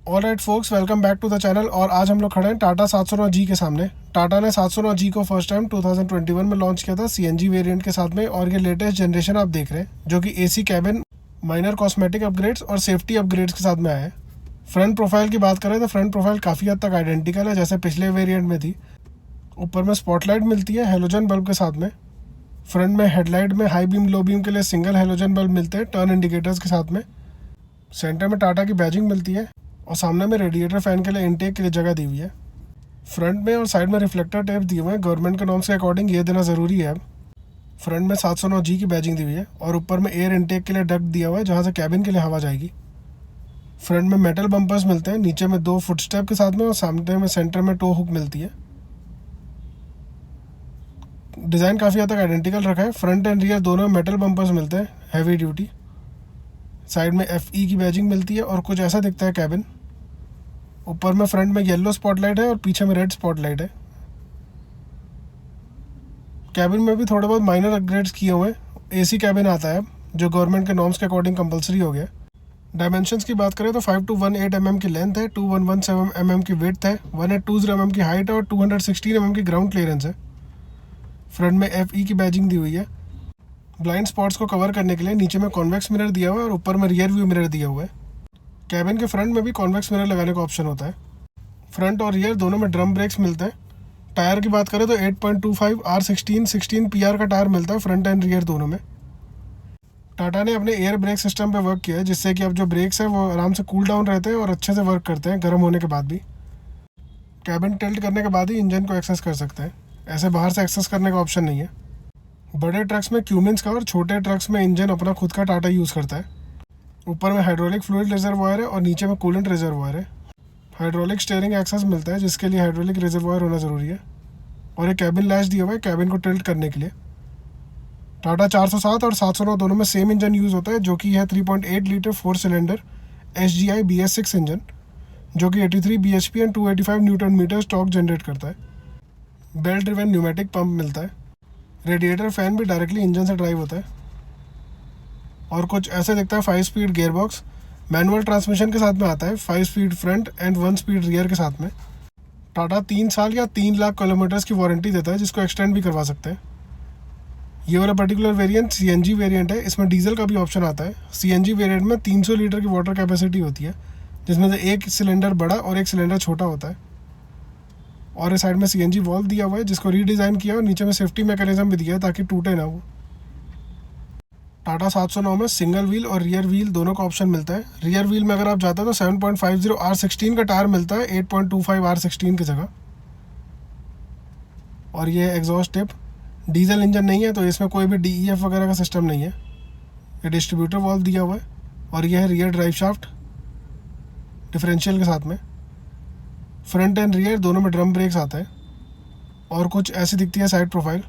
Alright folks, welcome back to the channel. और आज हम लोग खड़े हैं टाटा 709G के सामने। टाटा ने 709G को फर्स्ट टाइम 2021 में लॉन्च किया था CNG वेरिएंट के साथ में, और ये लेटेस्ट जनरेशन आप देख रहे हैं जो कि AC cabin, minor cosmetic upgrades और सेफ्टी अपग्रेड्स के साथ में आया है। फ्रंट प्रोफाइल की बात करें तो फ्रंट प्रोफाइल काफ़ी हद तक आइडेंटिकल है जैसे पिछले वेरिएंट में थी। ऊपर में स्पॉटलाइट मिलती है हेलोजन बल्ब के साथ में। फ्रंट में हेडलाइट में हाई बीम लो बीम के लिए सिंगल हेलोजन बल्ब मिलते हैं टर्न इंडिकेटर्स के साथ में। सेंटर में टाटा की बैजिंग मिलती है और सामने में रेडिएटर फैन के लिए इनटेक के लिए जगह दी हुई है। फ्रंट में और साइड में रिफ्लेक्टर टेप दिए हुए हैं, गवर्नमेंट के नॉर्म्स के अकॉर्डिंग ये देना ज़रूरी है। अब फ्रंट में 709G की बैजिंग दी हुई है और ऊपर में एयर इनटेक के लिए डक्ट दिया हुआ है जहाँ से कैबिन के लिए हवा जाएगी। फ्रंट में मेटल बम्पर्स मिलते हैं, नीचे में 2 फुटस्टेप के साथ में, और सामने में सेंटर में टो हुक मिलती है। डिज़ाइन काफ़ी हद तक आइडेंटिकल रखा है। फ्रंट एंड रियर दोनों में मेटल बम्पर्स मिलते हैं हैवी ड्यूटी। साइड में FE की बैजिंग मिलती है और कुछ ऐसा दिखता है कैबिन। ऊपर में फ्रंट में येलो स्पॉटलाइट है और पीछे में रेड स्पॉटलाइट है। कैबिन में भी थोड़े बहुत माइनर अपग्रेड्स किए हुए हैं। AC कैबिन आता है अब, जो गवर्नमेंट के नॉर्म्स के अकॉर्डिंग कंपलसरी हो गया। डायमेंशंस की बात करें तो 5218 mm की लेंथ है, 2117 mm की विड्थ है, 1820 mm की हाइट है और 216 mm की ग्राउंड क्लियरेंस है। फ्रंट में FE की बैजिंग दी हुई है। ब्लाइंड स्पॉट्स को कवर करने के लिए नीचे में कॉन्वेक्स मिरर दिया हुआ है और ऊपर में रियर व्यू मिरर दिया हुआ है। कैबिन के फ्रंट में भी कॉन्वेक्स मिरर लगाने का ऑप्शन होता है। फ्रंट और रियर दोनों में ड्रम ब्रेक्स मिलते हैं। टायर की बात करें तो 8.25 R16 16 PR का टायर मिलता है फ्रंट एंड रियर दोनों में। टाटा ने अपने एयर ब्रेक सिस्टम पे वर्क किया है जिससे कि अब जो ब्रेक्स हैं वो आराम से कूल डाउन रहते हैं और अच्छे से वर्क करते हैं गर्म होने के बाद भी। कैबिन टिल्ट करने के बाद ही इंजन को एक्सेस कर सकते हैं, ऐसे बाहर से एक्सेस करने का ऑप्शन नहीं है। बड़े ट्रक्स में क्यूमिंस का और छोटे ट्रक्स में इंजन अपना खुद का टाटा यूज़ करता है। ऊपर में हाइड्रोलिक फ्लूइड रिजर्वायर है और नीचे में कूलेंट रिजर्वायर है। हाइड्रोलिक स्टीयरिंग एक्सेस मिलता है जिसके लिए हाइड्रोलिक रिजर्वायर होना ज़रूरी है, और एक कैबिन लैच दिया हुआ है कैबिन को टिल्ट करने के लिए। टाटा 407 और 709 दोनों में सेम इंजन यूज़ होता है जो कि है 3.8 litre 4 cylinder SGI BS6 engine, जो कि 83 bhp and 285 newton metre torque generate करता है। बेल्ट ड्रिवन न्यूमेटिक पंप मिलता है। रेडिएटर फैन भी डायरेक्टली इंजन से ड्राइव होता है और कुछ ऐसे दिखता है। 5 स्पीड गियरबॉक्स मैनुअल ट्रांसमिशन के साथ में आता है, 5 speed front end 1 speed rear के साथ में। टाटा 3 साल या 3 लाख किलोमीटर्स की वारंटी देता है जिसको एक्सटेंड भी करवा सकते हैं। ये वाला पर्टिकुलर वेरिएंट CNG वेरिएंट है, इसमें डीजल का भी ऑप्शन आता है। CNG वेरिएंट में 300 लीटर की वाटर कैपेसिटी होती है जिसमें से एक सिलेंडर बड़ा और एक सिलेंडर छोटा होता है। और इस साइड में CNG वॉल्व दिया हुआ है जिसको रीडिज़ाइन किया और नीचे में सेफ्टी मैकेनिज्म भी दिया है ताकि टूटे ना वो। टाटा 709 में सिंगल व्हील और रियर व्हील दोनों का ऑप्शन मिलता है। रियर व्हील में अगर आप जाते हो तो 7.50 R16 का टायर मिलता है 8.25 R16 की जगह। और ये एग्जॉस्ट टिप, डीजल इंजन नहीं है तो इसमें कोई भी DEF वगैरह का सिस्टम नहीं है। ये डिस्ट्रीब्यूटर वॉल्व दिया हुआ है और यह है रियर ड्राइव शाफ्ट डिफरेंशियल के साथ में। फ्रंट एंड रियर दोनों में ड्रम ब्रेक्स आता है और कुछ ऐसी दिखती है साइड प्रोफाइल।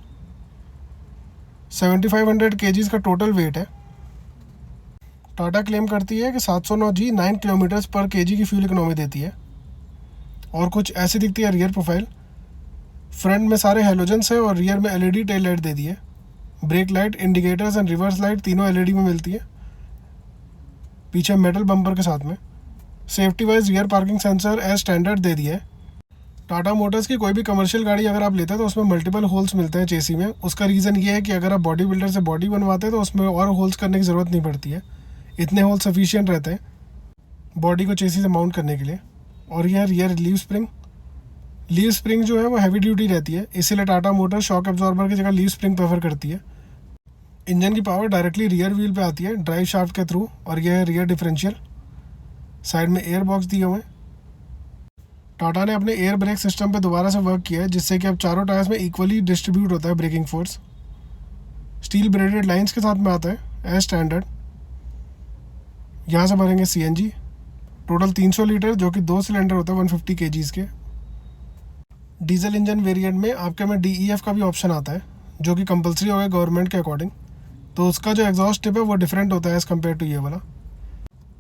7500 kgs का टोटल वेट है। टाटा क्लेम करती है कि 709G 9 किलोमीटर्स पर kg की फ्यूल इकोनॉमी देती है। और कुछ ऐसी दिखती है रियर प्रोफाइल। फ्रंट में सारे हेलोजन्स है और रियर में LED टेल लाइट दे दी है। Brake light, indicators and reverse light तीनों LED में मिलती है। पीछे मेटल बम्पर के साथ में। Safety wise rear parking sensor as standard दे दिया है। टाटा मोटर्स की कोई भी कमर्शियल गाड़ी अगर आप लेते हैं तो उसमें मल्टीपल होल्स मिलते हैं चेसी में। उसका रीज़न ये है कि अगर आप बॉडी बिल्डर से बॉडी बनवाते हैं तो उसमें और होल्स करने की ज़रूरत नहीं पड़ती है, इतने होल्स सफिशिएंट रहते हैं बॉडी को चेसी से माउंट करने के लिए। और यह रियर लीव स्प्रिंग जो है वो हैवी ड्यूटी रहती है, इसीलिए टाटा मोटर शॉक एब्जॉर्बर की जगह लीव स्प्रिंग प्रेफर करती है। इंजन की पावर डायरेक्टली रियर व्हील पे आती है ड्राइव शाफ्ट के थ्रू, और यह है रियर डिफरेंशियल। साइड में एयर बॉक्स दिए हुए हैं। टाटा ने अपने एयर ब्रेक सिस्टम पे दोबारा से वर्क किया है जिससे कि अब चारों टायर्स में इक्वली डिस्ट्रीब्यूट होता है braking force. Steel braided lines के साथ में आता है एज स्टैंडर्ड। यहाँ से भरेंगे CNG, टोटल 300 लीटर जो कि 2 सिलेंडर होता है 150 kgs के। डीजल इंजन वेरिएंट में आपके में DEF का भी ऑप्शन आता है जो कि कंपलसरी होगा गवर्नमेंट के अकॉर्डिंग, तो उसका जो एग्जॉस्ट टिप है वो डिफरेंट होता है एज़ कम्पेयर टू ये वाला।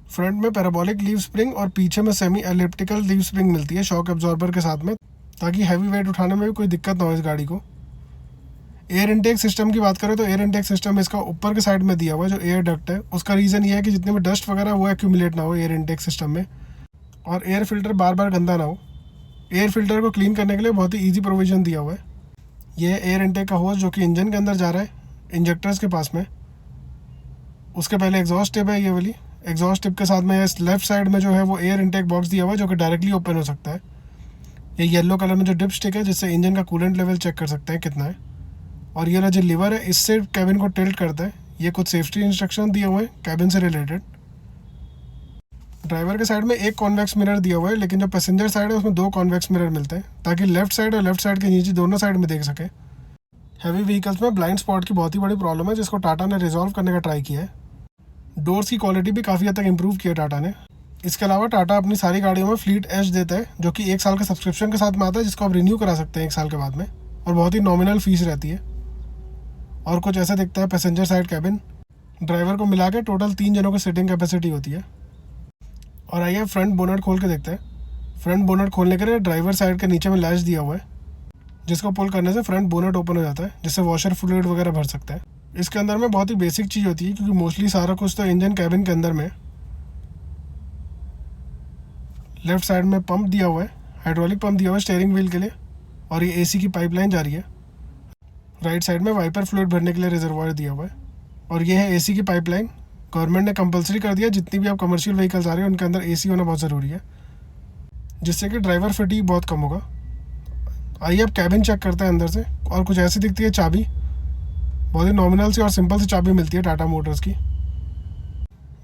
फ्रंट में पैराबोलिक लीव स्प्रिंग और पीछे में सेमी एलिप्टिकल लीव स्प्रिंग मिलती है शॉक एब्जॉर्बर के साथ में, ताकि हैवी वेट उठाने में भी कोई दिक्कत ना हो इस गाड़ी को। एयर इनटेक सिस्टम की बात करें तो एयर इनटेक सिस्टम इसका ऊपर के साइड में दिया हुआ है जो एयर डक्ट है। उसका रीज़न ये है कि जितने भी डस्ट वगैरह वो एक्यूमुलेट ना हो एयर इनटेक सिस्टम में। और एयर फिल्टर बार बार गंदा ना हो। एयर फिल्टर को क्लीन करने के लिए बहुत ही ईजी प्रोविज़न दिया हुआ है। यह है एयर इनटेक का होस्ट जो कि इंजन के अंदर जा रहा है, इंजेक्टर्स के पास में। उसके पहले एग्जॉस्ट टिप है, ये वाली एग्जॉस्ट टिप के साथ में लेफ्ट साइड में जो है वो एयर इनटेक बॉक्स दिया हुआ है जो कि डायरेक्टली ओपन हो सकता है। ये येलो कलर में जो डिप स्टिक है जिससे इंजन का कूलेंट लेवल चेक कर सकते हैं कितना है। और ये जो लीवर है इससे कैबिन को टिल्ट करता है। ये कुछ सेफ्टी इंस्ट्रक्शन दिए हुए हैं कैबिन से रिलेटेड। ड्राइवर के साइड में एक कॉन्वेक्स मिरर दिया हुआ है, लेकिन जो पैसेंजर साइड है उसमें 2 कॉन्वेक्स मिरर मिलते हैं ताकि लेफ्ट साइड और लेफ्ट साइड के नीचे दोनों साइड में देख सके। हैवी व्हीकल्स में ब्लाइंड स्पॉट की बहुत ही बड़ी प्रॉब्लम है जिसको टाटा ने रिजॉल्व करने का ट्राई किया है। डोर्स की क्वालिटी भी काफ़ी हद तक इम्प्रूव की है टाटा ने। इसके अलावा टाटा अपनी सारी गाड़ियों में फ्लीट एज देता है जो कि 1 साल का सब्सक्रिप्शन के साथ में आता है, जिसको आप रिन्यू करा सकते हैं 1 साल के बाद में, और बहुत ही नॉमिनल फीस रहती है। और कुछ ऐसा दिखता है पैसेंजर साइड कैबिन। ड्राइवर को मिला के टोटल 3 जनों की सीटिंग कैपेसिटी होती है। और आइए फ्रंट बोनट खोल के देखते हैं। फ्रंट बोनट खोलने के लिए ड्राइवर साइड के नीचे में लैच दिया हुआ है जिसको पुल करने से फ्रंट बोनट ओपन हो जाता है, जिससे वॉशर फ्लूइड वगैरह भर सकते हैं। इसके अंदर में बहुत ही बेसिक चीज़ होती है क्योंकि मोस्टली सारा कुछ तो इंजन कैबिन के अंदर में। लेफ्ट साइड में पंप दिया हुआ है, हाइड्रोलिक पंप दिया हुआ है स्टीयरिंग व्हील के लिए, और ये एसी की पाइपलाइन जा रही है। राइट साइड में वाइपर फ्लूइड भरने के लिए रिजर्वायर दिया हुआ है। और ये है एसी की पाइपलाइन। गवर्नमेंट ने कंपलसरी कर दिया जितनी भी आप कमर्शियल व्हीकल्स आ रहे हैं उनके अंदर एसी होना बहुत ज़रूरी है, जिससे कि ड्राइवर फटीग बहुत कम होगा। आइए अब कैबिन चेक करते हैं अंदर से। और कुछ ऐसी दिखती है चाबी, बहुत ही नॉमिनल सी और सिंपल सी चाबी मिलती है टाटा मोटर्स की।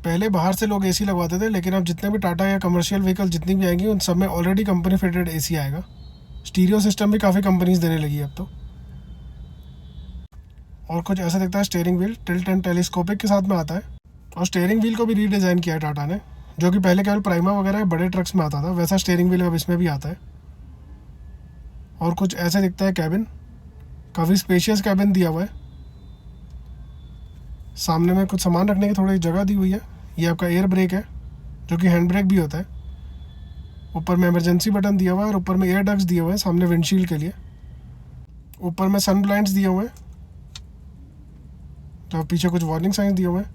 पहले बाहर से लोग एसी लगवाते थे, लेकिन अब जितने भी टाटा या कमर्शियल व्हीकल जितनी भी आएंगी उन सब में ऑलरेडी कंपनी फिटेड एसी आएगा। स्टीरियो सिस्टम भी काफ़ी कंपनीज देने लगी है अब तो। और कुछ ऐसा दिखता है steering wheel tilt and telescopic के साथ में आता है। और स्टीयरिंग व्हील को भी रीडिज़ाइन किया है टाटा ने, जो कि पहले केवल प्राइमा वगैरह बड़े ट्रक्स में आता था, वैसा स्टीयरिंग व्हील अब इसमें भी आता है। और कुछ ऐसे दिखता है कैबिन, काफ़ी स्पेशियस कैबिन दिया हुआ है। सामने में कुछ सामान रखने की थोड़ी जगह दी हुई है। ये आपका एयर ब्रेक है जो कि हैंड ब्रेक भी होता है। ऊपर में इमरजेंसी बटन दिया हुआ है और ऊपर में एयर डक्ट्स दिए हुए हैं सामने विंडशील्ड के लिए। ऊपर में सन ब्लाइंड्स दिए हुए हैं, तो पीछे कुछ वार्निंग साइंस दिए हुए हैं।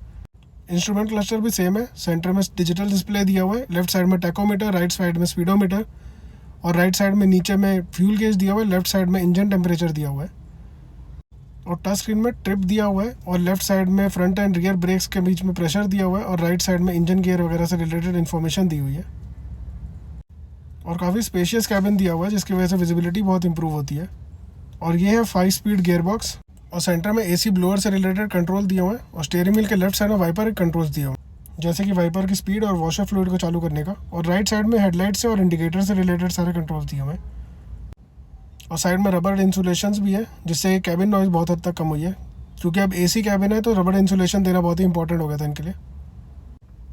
इंस्ट्रूमेंट क्लस्टर भी सेम है। सेंटर में डिजिटल डिस्प्ले दिया हुआ है, लेफ्ट साइड में टैकोमीटर, राइट साइड में स्पीडोमीटर, और राइट साइड में नीचे में फ्यूल गेज दिया हुआ है, लेफ्ट साइड में इंजन टेम्परेचर दिया हुआ है। और टच स्क्रीन में ट्रिप दिया हुआ है, और लेफ्ट साइड में फ्रंट एंड रियर ब्रेक्स के बीच में प्रेशर दिया हुआ है, और राइट साइड में इंजन गियर वगैरह से रिलेटेड इन्फॉर्मेशन दी हुई है। और काफ़ी स्पेशियस कैबिन दिया हुआ है जिसकी वजह से विजिबिलिटी बहुत इंप्रूव होती है। और ये है 5 स्पीड गियर बॉक्स, और सेंटर में एसी ब्लोअर से रिलेटेड कंट्रोल दिए हुए हैं, और स्टीयरिंग व्हील के लेफ्ट साइड में वाइपर कंट्रोल्स दिए हुए हैं, जैसे कि वाइपर की स्पीड और वॉशर फ्लूइड को चालू करने का। और राइट साइड में हेडलाइट से और इंडिकेटर से रिलेटेड सारे कंट्रोल्स दिए हुए हैं। और साइड में रबर इंसुलेशंस भी है जिससे कैबिन नॉइज़ बहुत हद तक कम हुई है, क्योंकि अब एसी कैबिन है तो रबर इंसुलेशन देना बहुत ही इंपॉर्टेंट हो गया था इनके लिए।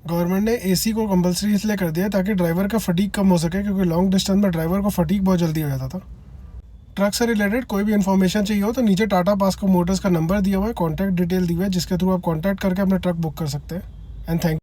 गवर्नमेंट ने एसी को कंपलसरी इसलिए कर दिया ताकि ड्राइवर का फटीग कम हो सके, क्योंकि लॉन्ग डिस्टेंस में ड्राइवर को फटीग बहुत जल्दी हो जाता था। ट्रक से रिलेटेड कोई भी इन्फॉर्मेशन चाहिए हो तो नीचे टाटा पास्को मोटर्स का नंबर दिया हुआ है, कॉन्टैक्ट डिटेल दी हुई है, जिसके थ्रू आप कॉन्टैक्ट करके अपना ट्रक बुक कर सकते हैं। And thank